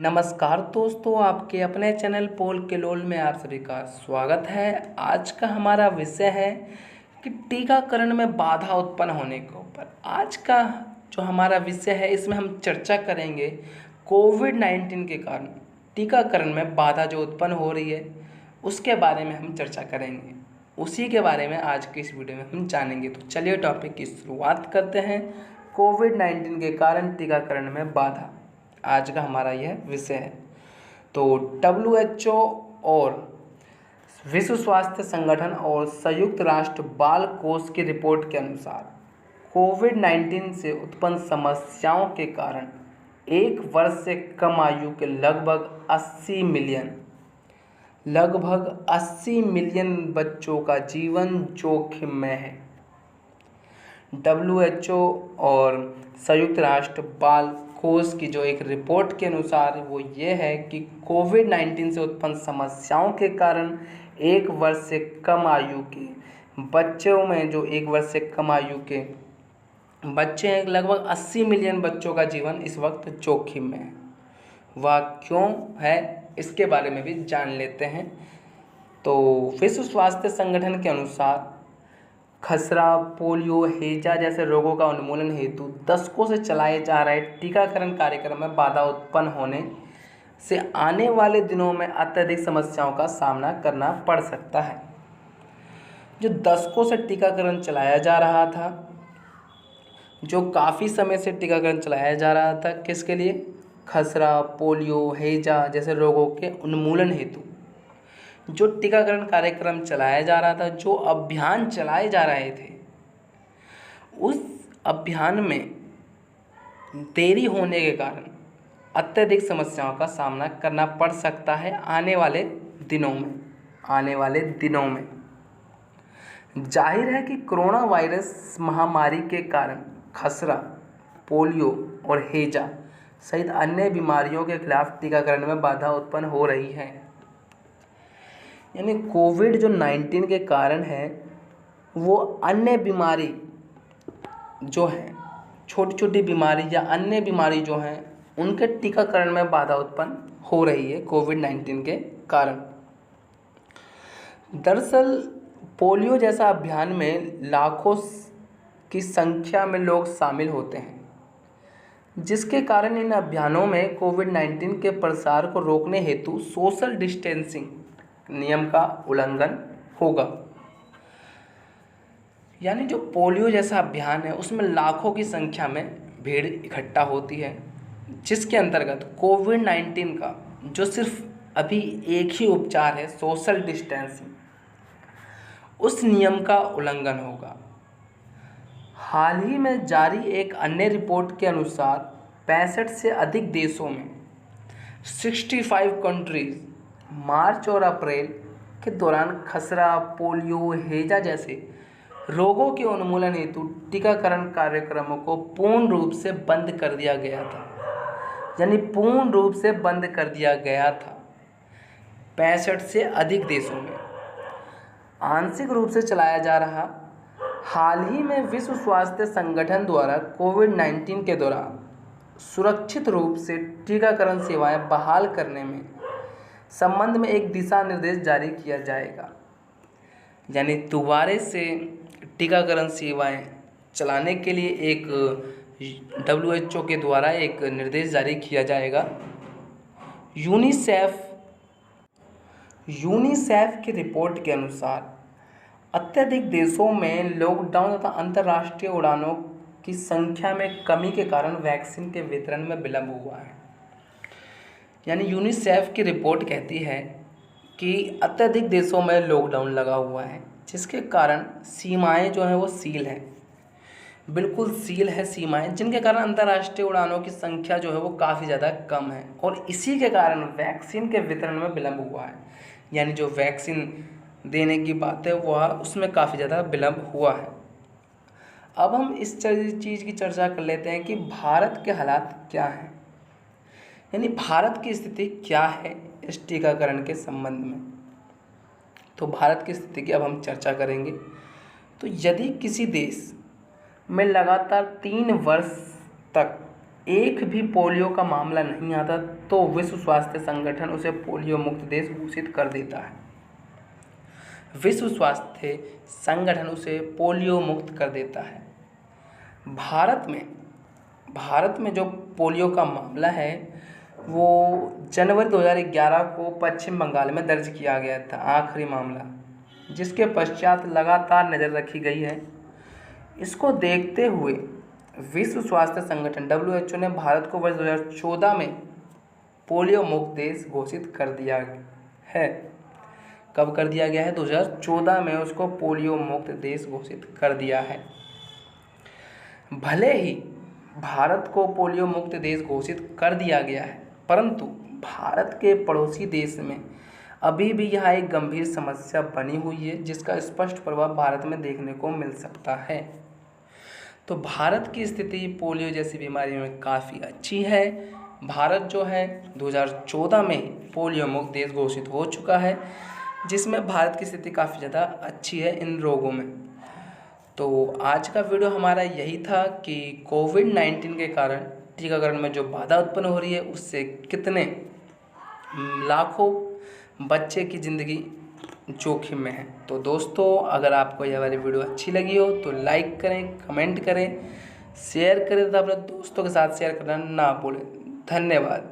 नमस्कार दोस्तों, आपके अपने चैनल पोल केलोल में आप सभी का स्वागत है। आज का हमारा विषय है कि टीकाकरण में बाधा उत्पन्न होने के ऊपर। आज का जो हमारा विषय है इसमें हम चर्चा करेंगे कोविड-19 के कारण टीकाकरण में बाधा जो उत्पन्न हो रही है उसके बारे में हम चर्चा करेंगे। उसी के बारे में आज की इस वीडियो में हम जानेंगे। तो चलिए टॉपिक की शुरुआत करते हैं। कोविड-19 के कारण टीकाकरण में बाधा आज का हमारा यह विषय है। तो WHO और विश्व स्वास्थ्य संगठन और संयुक्त राष्ट्र बाल कोष की रिपोर्ट के अनुसार कोविड-19 से उत्पन्न समस्याओं के कारण एक वर्ष से कम आयु के लगभग 80 मिलियन बच्चों का जीवन जोखिम में है। WHO और संयुक्त राष्ट्र बाल कोष की जो एक रिपोर्ट के अनुसार वो ये है कि कोविड-19 से उत्पन्न समस्याओं के कारण एक वर्ष से कम आयु के बच्चों में जो एक वर्ष से कम आयु के बच्चे हैं, लगभग 80 मिलियन बच्चों का जीवन इस वक्त जोखिम में है। वह क्यों है इसके बारे में भी जान लेते हैं। तो विश्व स्वास्थ्य संगठन के अनुसार खसरा, पोलियो, हैजा जैसे रोगों का उन्मूलन हेतु दशकों से चलाए जा रहे टीकाकरण कार्यक्रम में बाधा उत्पन्न होने से आने वाले दिनों में अत्यधिक समस्याओं का सामना करना पड़ सकता है। जो दशकों से टीकाकरण चलाया जा रहा था, जो काफ़ी समय से टीकाकरण चलाया जा रहा था, किसके लिए? खसरा, पोलियो, हैजा जैसे रोगों के उन्मूलन हेतु जो टीकाकरण कार्यक्रम चलाया जा रहा था, जो अभियान चलाए जा रहे थे, उस अभियान में देरी होने के कारण अत्यधिक समस्याओं का सामना करना पड़ सकता है आने वाले दिनों में। जाहिर है कि कोरोना वायरस महामारी के कारण खसरा, पोलियो और हैजा सहित अन्य बीमारियों के खिलाफ टीकाकरण में बाधा उत्पन्न हो रही है। यानी कोविड-19 के कारण है वो अन्य बीमारी जो हैं, छोटी छोटी बीमारी या अन्य बीमारी जो हैं, उनके टीकाकरण में बाधा उत्पन्न हो रही है कोविड-19 के कारण। दरअसल पोलियो जैसा अभियान में लाखों की संख्या में लोग शामिल होते हैं, जिसके कारण इन अभियानों में कोविड-19 के प्रसार को रोकने हेतु सोशल डिस्टेंसिंग नियम का उल्लंघन होगा। यानी जो पोलियो जैसा अभियान है उसमें लाखों की संख्या में भीड़ इकट्ठा होती है, जिसके अंतर्गत कोविड-19 का जो सिर्फ अभी एक ही उपचार है, सोशल डिस्टेंसिंग, उस नियम का उल्लंघन होगा। हाल ही में जारी एक अन्य रिपोर्ट के अनुसार 65 से अधिक देशों में 65 कंट्रीज मार्च और अप्रैल के दौरान खसरा, पोलियो, हैजा जैसे रोगों के उन्मूलन हेतु टीकाकरण कार्यक्रमों को पूर्ण रूप से बंद कर दिया गया था। यानी पूर्ण रूप से बंद कर दिया गया था 65 से अधिक देशों में। आंशिक रूप से चलाया जा रहा हाल ही में विश्व स्वास्थ्य संगठन द्वारा कोविड-19 के दौरान सुरक्षित रूप से टीकाकरण सेवाएं बहाल करने में संबंध में एक दिशा निर्देश जारी किया जाएगा। यानी दोबारा से टीकाकरण सेवाएं चलाने के लिए एक WHO के द्वारा एक निर्देश जारी किया जाएगा। यूनिसेफ की रिपोर्ट के अनुसार अत्यधिक देशों में लॉकडाउन तथा अंतर्राष्ट्रीय उड़ानों की संख्या में कमी के कारण वैक्सीन के वितरण में विलंब हुआ है। यानी यूनिसेफ की रिपोर्ट कहती है कि अत्यधिक देशों में लॉकडाउन लगा हुआ है, जिसके कारण सीमाएं जो हैं वो सील हैं, बिल्कुल सील है सीमाएं, जिनके कारण अंतर्राष्ट्रीय उड़ानों की संख्या जो है वो काफ़ी ज़्यादा कम है और इसी के कारण वैक्सीन के वितरण में विलंब हुआ है। यानी जो वैक्सीन देने की बात है वह उसमें काफ़ी ज़्यादा विलंब हुआ है। अब हम इस चीज़ की चर्चा कर लेते हैं कि भारत के हालात क्या हैं, यानी भारत की स्थिति क्या है इस टीकाकरण के संबंध में। तो भारत की स्थिति की अब हम चर्चा करेंगे। तो यदि किसी देश में लगातार 3 वर्ष तक एक भी पोलियो का मामला नहीं आता तो विश्व स्वास्थ्य संगठन उसे पोलियो मुक्त देश घोषित कर देता है। विश्व स्वास्थ्य संगठन उसे पोलियो मुक्त कर देता है। भारत में जो पोलियो का मामला है वो जनवरी 2011 को पश्चिम बंगाल में दर्ज किया गया था, आखिरी मामला, जिसके पश्चात लगातार नज़र रखी गई है। इसको देखते हुए विश्व स्वास्थ्य संगठन WHO ने भारत को वर्ष 2014 में पोलियो मुक्त देश घोषित कर दिया है। कब कर दिया गया है? 2014 में उसको पोलियो मुक्त देश घोषित कर दिया है। भले ही भारत को पोलियो मुक्त देश घोषित कर दिया गया है, परंतु भारत के पड़ोसी देश में अभी भी यह एक गंभीर समस्या बनी हुई है, जिसका स्पष्ट प्रभाव भारत में देखने को मिल सकता है। तो भारत की स्थिति पोलियो जैसी बीमारियों में काफ़ी अच्छी है। भारत जो है 2014 में पोलियो मुक्त देश घोषित हो चुका है, जिसमें भारत की स्थिति काफ़ी ज़्यादा अच्छी है इन रोगों में। तो आज का वीडियो हमारा यही था कि कोविड-19 के कारण टीकाकरण में जो बाधा उत्पन्न हो रही है उससे कितने लाखों बच्चे की ज़िंदगी जोखिम में है। तो दोस्तों, अगर आपको यह वाली वीडियो अच्छी लगी हो तो लाइक करें, कमेंट करें, शेयर करें तथा अपने दोस्तों के साथ शेयर करना ना भूलें। धन्यवाद।